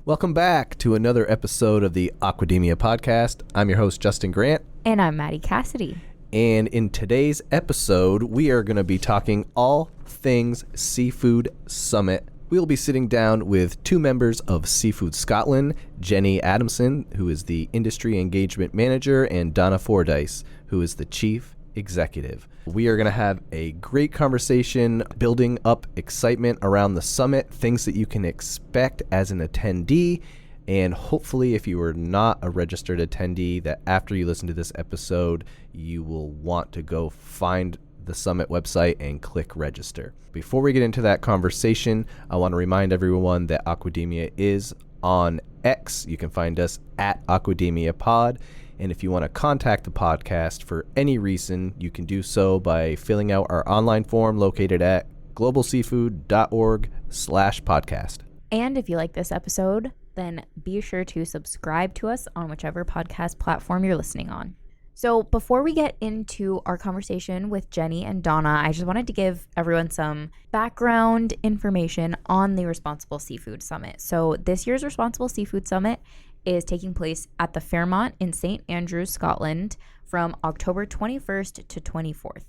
Welcome back to another episode of the Aquademia podcast. I'm your host, Justin Grant. And I'm Maddie Cassidy. And in today's episode, we are going to be talking all things Seafood Summit. We'll be sitting down with two members of Seafood Scotland, Jenny Adamson, who is the Industry Engagement Manager, and Donna Fordyce, who is the Chief Executive. We are going to have a great conversation, building up excitement around the summit, things that you can expect as an attendee, and hopefully if you are not a registered attendee, that after you listen to this episode, you will want to go find the summit website and click register. Before we get into that conversation, I want to remind everyone that Aquademia is on X. You can find us at Aquademia Pod. And if you want to contact the podcast for any reason, you can do so by filling out our online form located at globalseafood.org/podcast. And if you like this episode, then be sure to subscribe to us on whichever podcast platform you're listening on. So before we get into our conversation with Jenny and Donna, I just wanted to give everyone some background information on the Responsible Seafood Summit. So this year's Responsible Seafood Summit is taking place at the Fairmont in St. Andrews, Scotland from October 21st to 24th.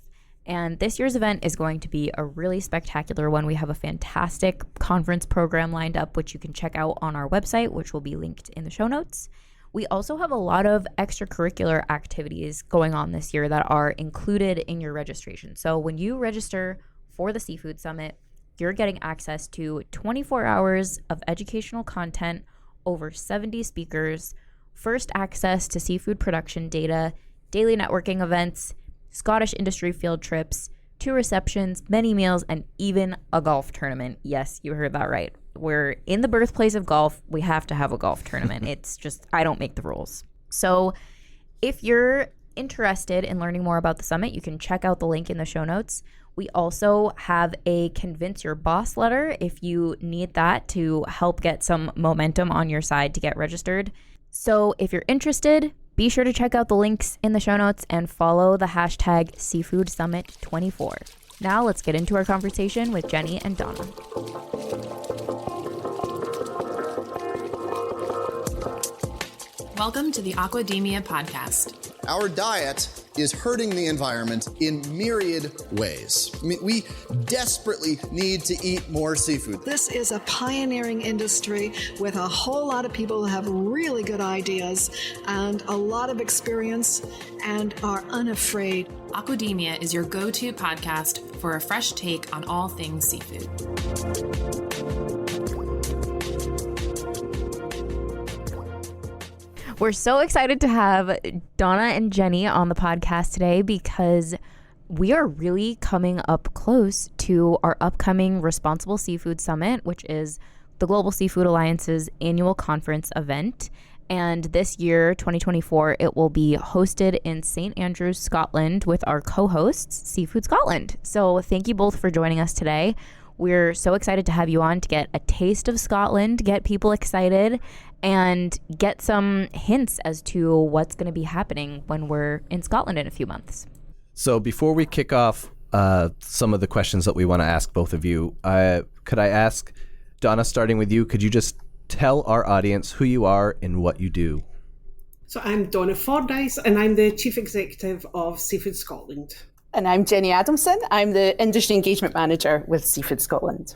And this year's event is going to be a really spectacular one. We have a fantastic conference program lined up, which you can check out on our website, which will be linked in the show notes. We also have a lot of extracurricular activities going on this year that are included in your registration. So when you register for the Seafood Summit, you're getting access to 24 hours of educational content, over 70 speakers, first access to seafood production data, daily networking events, Scottish industry field trips, 2 receptions, many meals, and even a golf tournament. Yes, you heard that right. We're in the birthplace of golf. We have to have a golf tournament. It's just, I don't make the rules. So if you're interested in learning more about the summit, you can check out the link in the show notes. We also have a Convince Your Boss letter if you need that to help get some momentum on your side to get registered. So if you're interested, be sure to check out the links in the show notes and follow the hashtag Seafood Summit 24. Now let's get into our conversation with Jenny and Donna. Welcome to the Aquademia podcast. Our diet is hurting the environment in myriad ways. I mean, we desperately need to eat more seafood. This is a pioneering industry with a whole lot of people who have really good ideas and a lot of experience and are unafraid. Aquademia is your go-to podcast for a fresh take on all things seafood. We're so excited to have Donna and Jenny on the podcast today because we are really coming up close to our upcoming Responsible Seafood Summit, which is the Global Seafood Alliance's annual conference event. And this year, 2024, it will be hosted in St. Andrews, Scotland with our co-hosts, Seafood Scotland. So thank you both for joining us today. We're so excited to have you on to get a taste of Scotland, get people excited, and get some hints as to what's going to be happening when we're in Scotland in a few months. So before we kick off some of the questions that we want to ask both of you, could I ask, Donna, starting with you, could you just tell our audience who you are and what you do? So I'm Donna Fordyce and I'm the Chief Executive of Seafood Scotland. And I'm Jenny Adamson. I'm the Industry Engagement Manager with Seafood Scotland.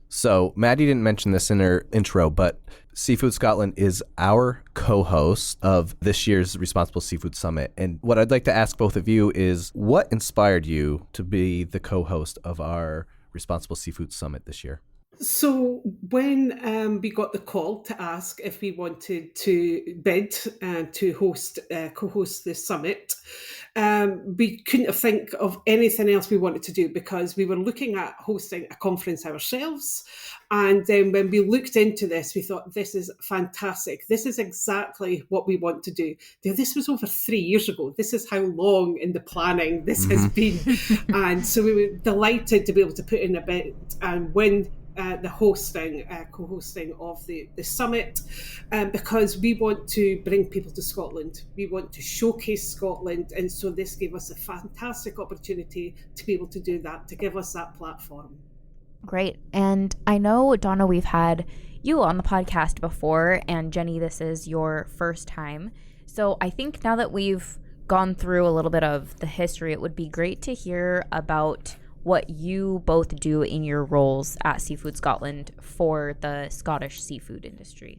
So Maddie didn't mention this in her intro, but Seafood Scotland is our co-host of this year's Responsible Seafood Summit. And what I'd like to ask both of you is, what inspired you to be the co-host of our Responsible Seafood Summit this year? So when we got the call to ask if we wanted to bid to co-host this summit, we couldn't think of anything else we wanted to do because we were looking at hosting a conference ourselves. And then when we looked into this, we thought, this is fantastic. This is exactly what we want to do. This was over 3 years ago. This is how long in the planning this has been. And so we were delighted to be able to put in a bid and win the co-hosting of the summit, because we want to bring people to Scotland. We want to showcase Scotland, and so this gave us a fantastic opportunity to be able to do that, to give us that platform. Great. And I know, Donna, we've had you on the podcast before, and Jenny, this is your first time. So I think now that we've gone through a little bit of the history, it would be great to hear about what you both do in your roles at Seafood Scotland for the Scottish seafood industry.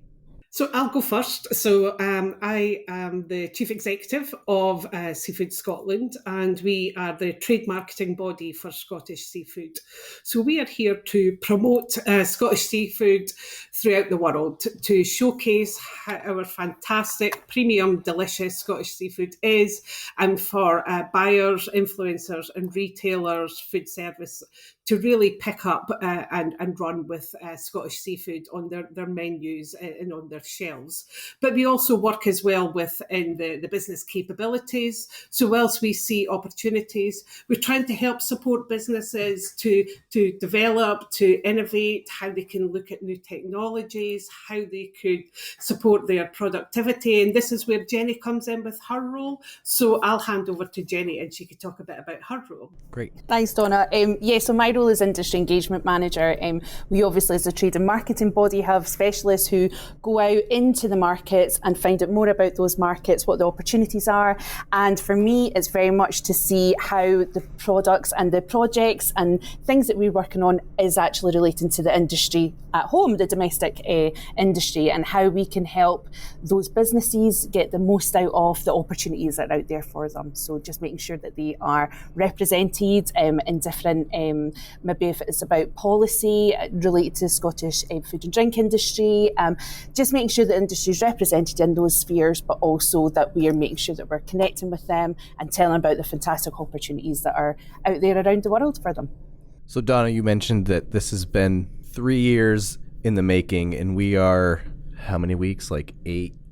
So I'll go first. So I am the Chief Executive of Seafood Scotland, and we are the trade marketing body for Scottish seafood. So we are here to promote Scottish seafood throughout the world, to showcase how our fantastic, premium, delicious Scottish seafood is, and for buyers, influencers and retailers, food service, to really pick up and run with Scottish seafood on their menus and on their shelves. But we also work as well within the business capabilities. So whilst we see opportunities, we're trying to help support businesses to develop, to innovate, how they can look at new technologies, how they could support their productivity. And this is where Jenny comes in with her role. So I'll hand over to Jenny and she could talk a bit about her role. Great. Thanks, Donna. So my role as Industry Engagement Manager, we obviously as a trade and marketing body have specialists who go out into the markets and find out more about those markets, what the opportunities are. And for me, it's very much to see how the products and the projects and things that we're working on is actually relating to the industry at home, the domestic industry, and how we can help those businesses get the most out of the opportunities that are out there for them. So just making sure that they are represented in different, maybe if it's about policy related to Scottish food and drink industry, just making sure the industry is represented in those spheres, but also that we are making sure that we're connecting with them and telling about the fantastic opportunities that are out there around the world for them. So Donna, you mentioned that this has been 3 years in the making, and we are how many weeks? Like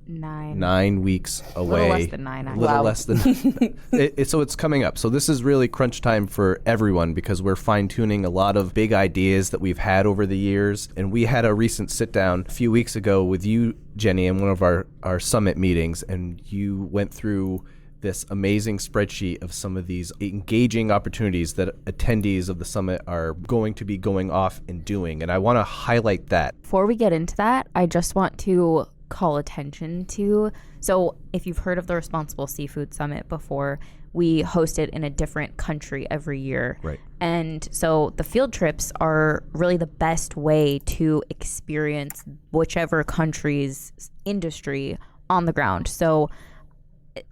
9 weeks away. A little less than 9. A little less than. So it's coming up. So this is really crunch time for everyone because we're fine-tuning a lot of big ideas that we've had over the years. And we had a recent sit-down a few weeks ago with you, Jenny, in one of our summit meetings, and you went through this amazing spreadsheet of some of these engaging opportunities that attendees of the summit are going to be going off and doing. And I want to highlight that. Before we get into that, I just want to call attention to, so if you've heard of the Responsible Seafood Summit before, we host it in a different country every year. Right. And so the field trips are really the best way to experience whichever country's industry on the ground. So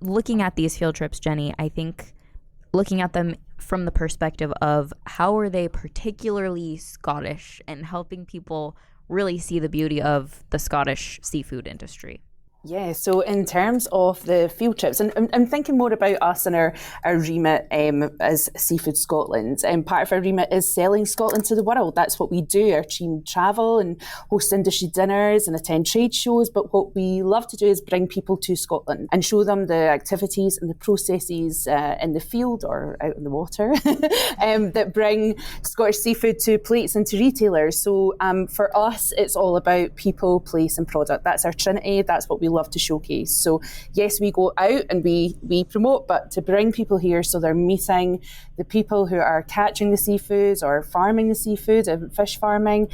looking at these field trips, Jenny, I think looking at them from the perspective of how are they particularly Scottish and helping people really see the beauty of the Scottish seafood industry. Yeah, so in terms of the field trips, and I'm thinking more about us and our remit as Seafood Scotland. Part of our remit is selling Scotland to the world. That's what we do. Our team travel and host industry dinners and attend trade shows. But what we love to do is bring people to Scotland and show them the activities and the processes in the field or out in the water that bring Scottish seafood to plates and to retailers. So for us, it's all about people, place and product. That's our trinity. That's what we love to showcase. So yes, we go out and we promote, but to bring people here so they're meeting the people who are catching the seafoods or farming the seafood and fish farming,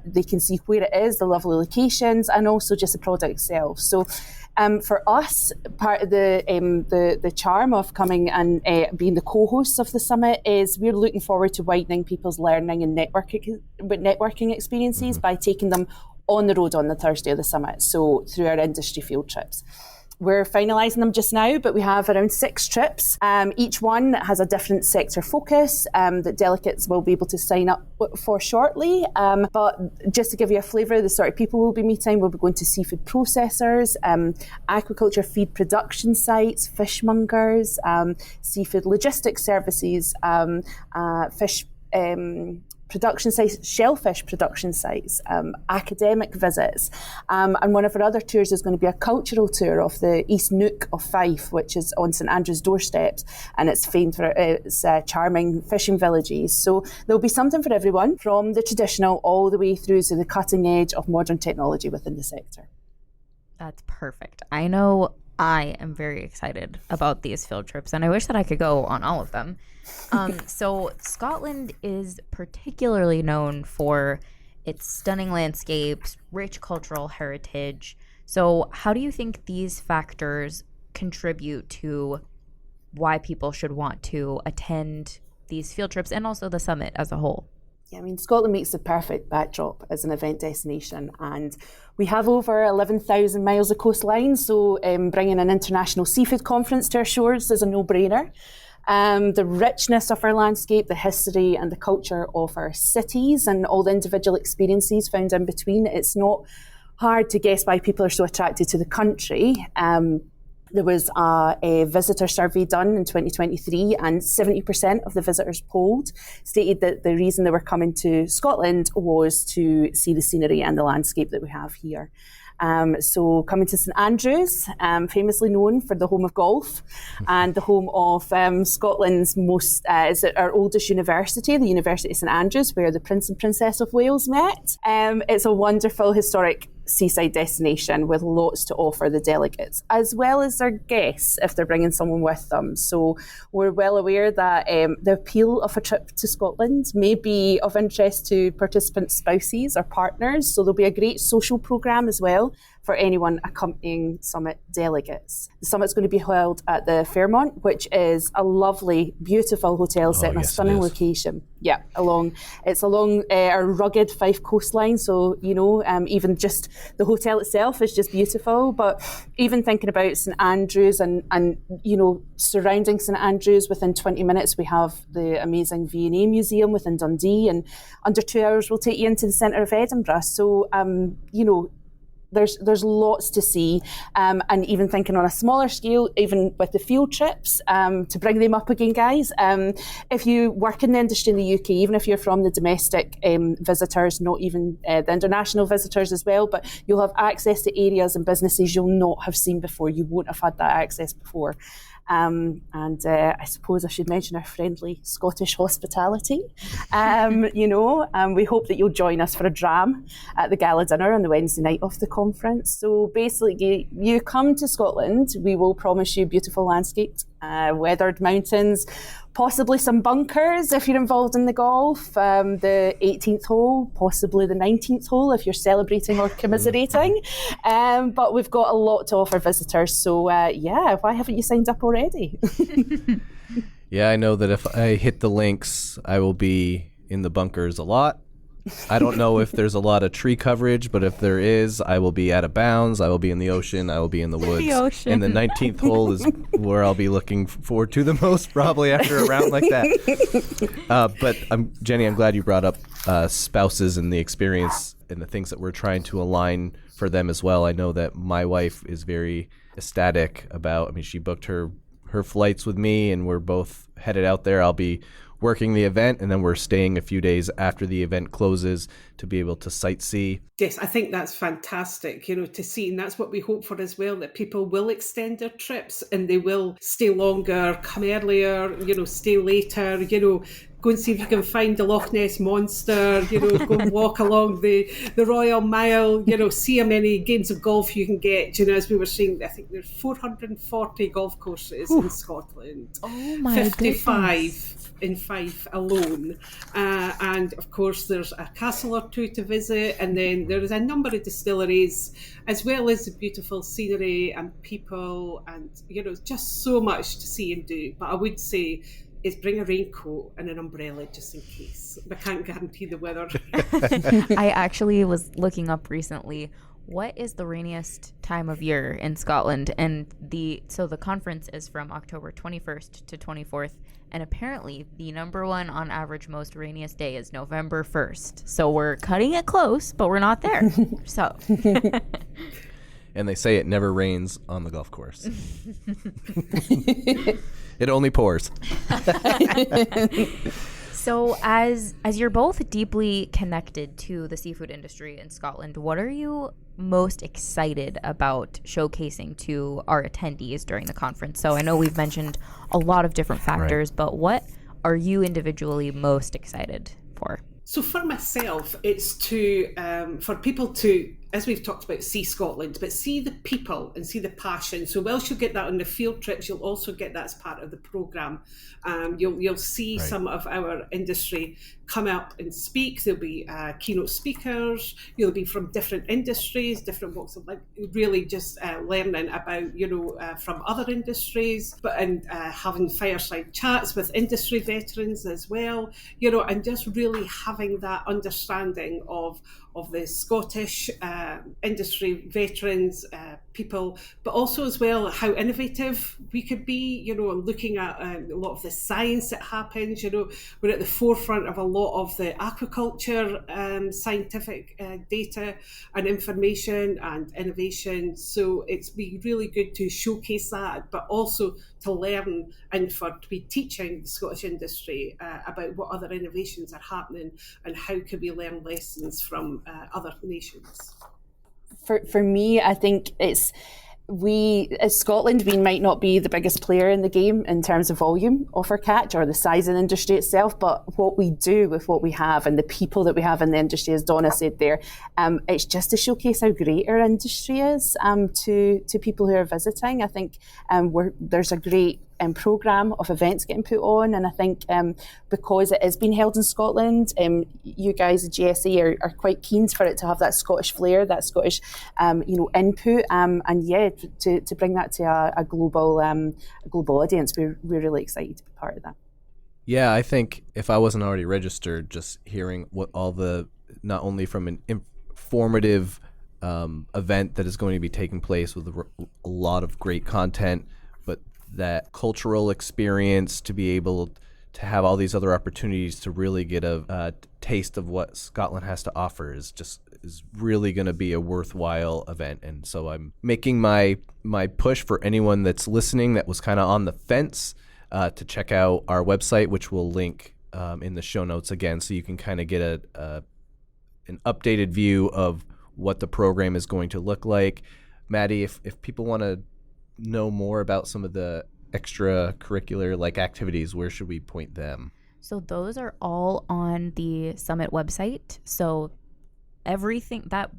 they can see where it is, the lovely locations, and also just the product itself. So for us, part of the charm of coming and being the co-hosts of the summit is we're looking forward to widening people's learning and networking experiences by taking them on the road on the Thursday of the summit, so through our industry field trips. We're finalising them just now, but we have around 6 trips. Each one has a different sector focus that delegates will be able to sign up for shortly. But just to give you a flavour of the sort of people we'll be meeting, we'll be going to seafood processors, aquaculture feed production sites, fishmongers, seafood logistics services, fish production sites, shellfish production sites, academic visits. And one of our other tours is going to be a cultural tour of the East Nook of Fife, which is on St Andrew's doorsteps, and it's famed for its charming fishing villages. So there'll be something for everyone, from the traditional all the way through to the cutting edge of modern technology within the sector. That's perfect. I know I am very excited about these field trips, and I wish that I could go on all of them. So Scotland is particularly known for its stunning landscapes, rich cultural heritage. So how do you think these factors contribute to why people should want to attend these field trips and also the summit as a whole? Yeah, I mean, Scotland makes the perfect backdrop as an event destination, and we have over 11,000 miles of coastline, so bringing an international seafood conference to our shores is a no-brainer. The richness of our landscape, the history and the culture of our cities, and all the individual experiences found in between, it's not hard to guess why people are so attracted to the country. There was a visitor survey done in 2023, and 70% of the visitors polled stated that the reason they were coming to Scotland was to see the scenery and the landscape that we have here. So coming to St Andrews, famously known for the home of golf and the home of Scotland's is our oldest university, the University of St Andrews, where the Prince and Princess of Wales met. It's a wonderful historic seaside destination with lots to offer the delegates, as well as their guests if they're bringing someone with them. So we're well aware that the appeal of a trip to Scotland may be of interest to participants' spouses or partners. So there'll be a great social programme as well for anyone accompanying summit delegates. The summit's going to be held at the Fairmont, which is a lovely, beautiful hotel set in a stunning location. Yeah, it's along our rugged Fife coastline. So, even just the hotel itself is just beautiful. But even thinking about St Andrews and surrounding St Andrews, within 20 minutes, we have the amazing V&A Museum within Dundee. And under 2 hours, we'll take you into the centre of Edinburgh. So, there's lots to see, and even thinking on a smaller scale, even with the field trips, to bring them up again, guys. If you work in the industry in the UK, even if you're from the domestic visitors, not even the international visitors as well, but you'll have access to areas and businesses you'll not have seen before. You won't have had that access before. And I suppose I should mention our friendly Scottish hospitality. We hope that you'll join us for a dram at the gala dinner on the Wednesday night of the conference. So basically, you come to Scotland, we will promise you beautiful landscapes, weathered mountains, possibly some bunkers if you're involved in the golf, the 18th hole, possibly the 19th hole if you're celebrating or commiserating. But we've got a lot to offer visitors. So why haven't you signed up already? Yeah, I know that if I hit the links, I will be in the bunkers a lot. I don't know if there's a lot of tree coverage, but if there is, I will be out of bounds. I will be in the ocean. I will be in the woods. The ocean. And the 19th hole is where I'll be looking forward to the most, probably after a round like that. But Jenny, I'm glad you brought up spouses and the experience and the things that we're trying to align for them as well. I know that my wife is very ecstatic about, she booked her flights with me, and we're both headed out there. I'll be working the event, and then we're staying a few days after the event closes to be able to sightsee. Yes, I think that's fantastic, to see, and that's what we hope for as well, that people will extend their trips and they will stay longer, come earlier, stay later, go and see if you can find the Loch Ness Monster, go and walk along the Royal Mile, see how many games of golf you can get. As we were saying, I think there's 440 golf courses in Scotland. Oh my 55 goodness. in Fife alone. And of course, there's a castle or two to visit, and then there is a number of distilleries, as well as the beautiful scenery and people, and, just so much to see and do. But I would say, is bring a raincoat and an umbrella just in case. I can't guarantee the weather. I actually was looking up recently, what is the rainiest time of year in Scotland? And the conference is from October 21st to 24th. And apparently the number one on average most rainiest day is November 1st. So we're cutting it close, but we're not there. So. And they say it never rains on the golf course. It only pours. So as you're both deeply connected to the seafood industry in Scotland, what are you most excited about showcasing to our attendees during the conference? So I know we've mentioned a lot of different factors, but what are you individually most excited for? So for myself, it's to for people to as we've talked about, see Scotland, but see the people and see the passion. So whilst you'll get that on the field trips, you'll also get that as part of the programme. You'll see some of our industry come up and speak. There'll be keynote speakers. You'll be from different industries, different walks of life, really just learning about, from other industries, and having fireside chats with industry veterans as well, and just really having that understanding of the Scottish industry veterans, people, but also as well how innovative we could be, looking at a lot of the science that happens. We're at the forefront of a lot of the aquaculture scientific data and information and innovation. So it's been really good to showcase that, but also to learn and to be teaching the Scottish industry about what other innovations are happening and how can we learn lessons from other nations. For me, I think it's as Scotland, we might not be the biggest player in the game in terms of volume of our catch or the size of the industry itself, but what we do with what we have and the people that we have in the industry, as Donna said there, it's just to showcase how great our industry is to people who are visiting. I think there's a great programme of events getting put on, and I think because it is being held in Scotland, you guys at GSA are quite keen for it to have that Scottish flair, that Scottish input, and to bring that to a global audience. We're really excited to be part of that. Yeah, I think if I wasn't already registered, just hearing what all the, not only from an informative event that is going to be taking place with a lot of great content, but that cultural experience, to be able to have all these other opportunities to really get a taste of what Scotland has to offer is really going to be a worthwhile event. And so I'm making my push for anyone that's listening that was kind of on the fence to check out our website, which we'll link in the show notes again, so you can kind of get an updated view of what the program is going to look like. Maddie, if people want to know more about some of the extracurricular activities, where should we point them? So those are all on the summit website. So everything, that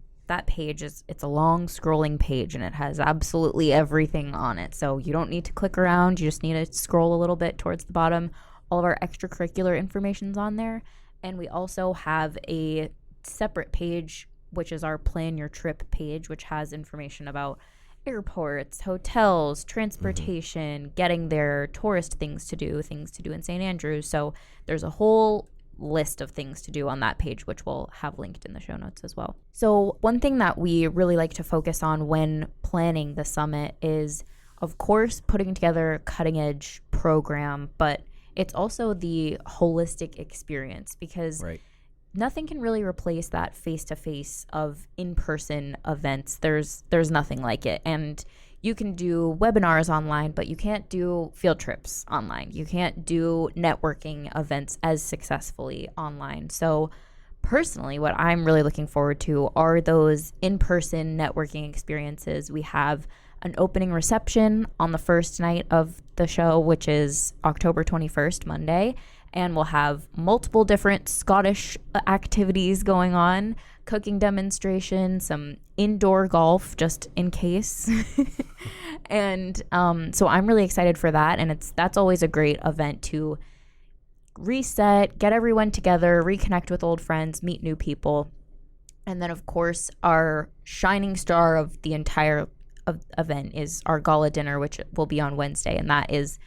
page it's a long scrolling page, and it has absolutely everything on it. So you don't need to click around, you just need to scroll a little bit towards the bottom. All of our extracurricular information's on there. And we also have a separate page, which is our Plan Your Trip page, which has information about airports, hotels, transportation, getting there, tourist things to do in St. Andrews. So there's a whole list of things to do on that page, which we'll have linked in the show notes as well. So one thing that we really like to focus on when planning the summit is, of course, putting together a cutting edge program, but it's also the holistic experience, because nothing can really replace that face-to-face of in-person events. There's nothing like it. And you can do webinars online, but you can't do field trips online. You can't do networking events as successfully online. So personally, what I'm really looking forward to are those in-person networking experiences. We have an opening reception on the first night of the show, which is October 21st, Monday. And we'll have multiple different Scottish activities going on, cooking demonstration, some indoor golf just in case. And so I'm really excited for that. And that's always a great event to reset, get everyone together, reconnect with old friends, meet new people. And then, of course, our shining star of the entire event is our gala dinner, which will be on Wednesday. And that is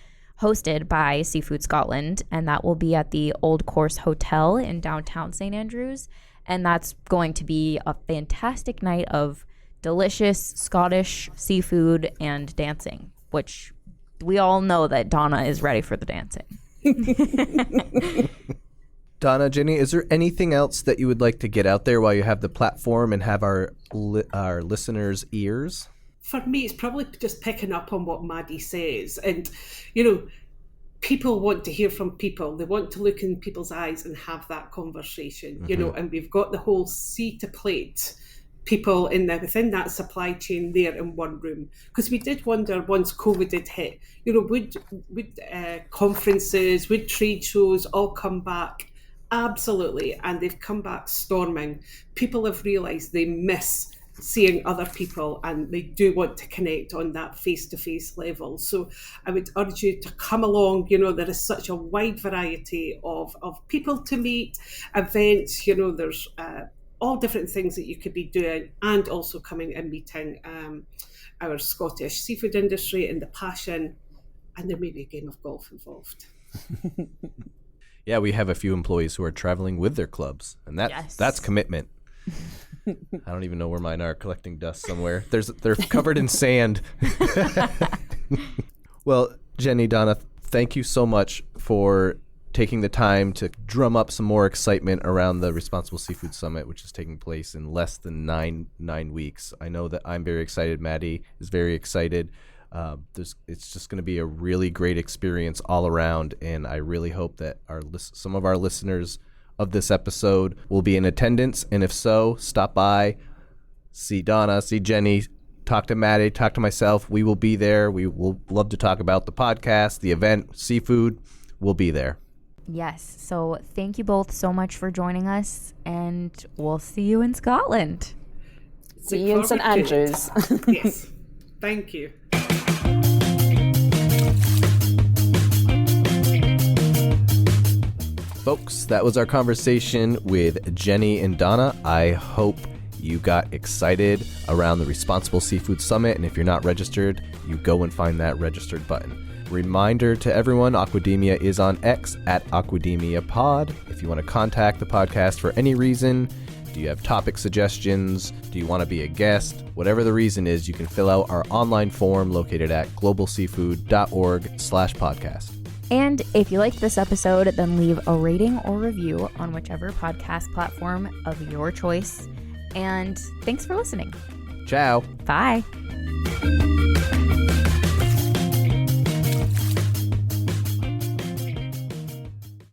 hosted by Seafood Scotland, and that will be at the Old Course Hotel in downtown St. Andrews. And that's going to be a fantastic night of delicious Scottish seafood and dancing, which we all know that Donna is ready for the dancing. Donna, Jenny, is there anything else that you would like to get out there while you have the platform and have our listeners' ears? For me, it's probably just picking up on what Maddie says. And, people want to hear from people. They want to look in people's eyes and have that conversation, and we've got the whole sea to plate people within that supply chain there in one room. Because we did wonder, once COVID had hit, would conferences, would trade shows all come back? Absolutely. And they've come back storming. People have realised they miss seeing other people, and they do want to connect on that face-to-face level. So I would urge you to come along. There is such a wide variety of people to meet, events, there's all different things that you could be doing, and also coming and meeting our Scottish seafood industry and the passion, and there may be a game of golf involved. Yeah, we have a few employees who are traveling with their clubs, and that's commitment. I don't even know where mine are, collecting dust somewhere. They're covered in sand. Well, Jenny, Donna, thank you so much for taking the time to drum up some more excitement around the Responsible Seafood Summit, which is taking place in less than nine weeks. I know that I'm very excited. Maddie is very excited. It's just going to be a really great experience all around, and I really hope that some of our listeners of this episode will be in attendance, and if so, stop by, see Donna, see Jenny, talk to Maddie, talk to myself. We will be there. We will love to talk about the podcast, the event, seafood. We'll be there. Yes. So thank you both so much for joining us, and we'll see you in Scotland. See you in St Andrews. Yes. Thank you. Folks, that was our conversation with Jenny and Donna. I hope you got excited around the Responsible Seafood Summit, and if you're not registered, you go and find that registered button. Reminder to everyone, Aquademia is on X at Aquademia Pod. If you want to contact the podcast for any reason, do you have topic suggestions? Do you want to be a guest? Whatever the reason is, you can fill out our online form located at globalseafood.org/podcast. And if you liked this episode, then leave a rating or review on whichever podcast platform of your choice. And thanks for listening. Ciao. Bye.